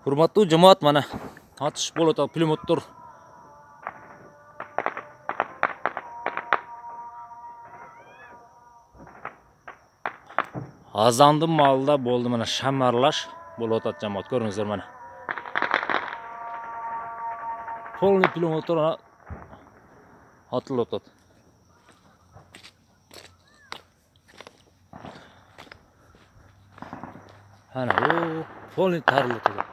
Hurmatli jamoat, mana atış bo'ladi pulemyotlar. Azandım malda bo'ldi, mana shamarlash bo'ladi jamoat, ko'ringizlar mana. Polniy pulemyotlar atılıb o'tadi. Ana o polniy tarilib o'tadi.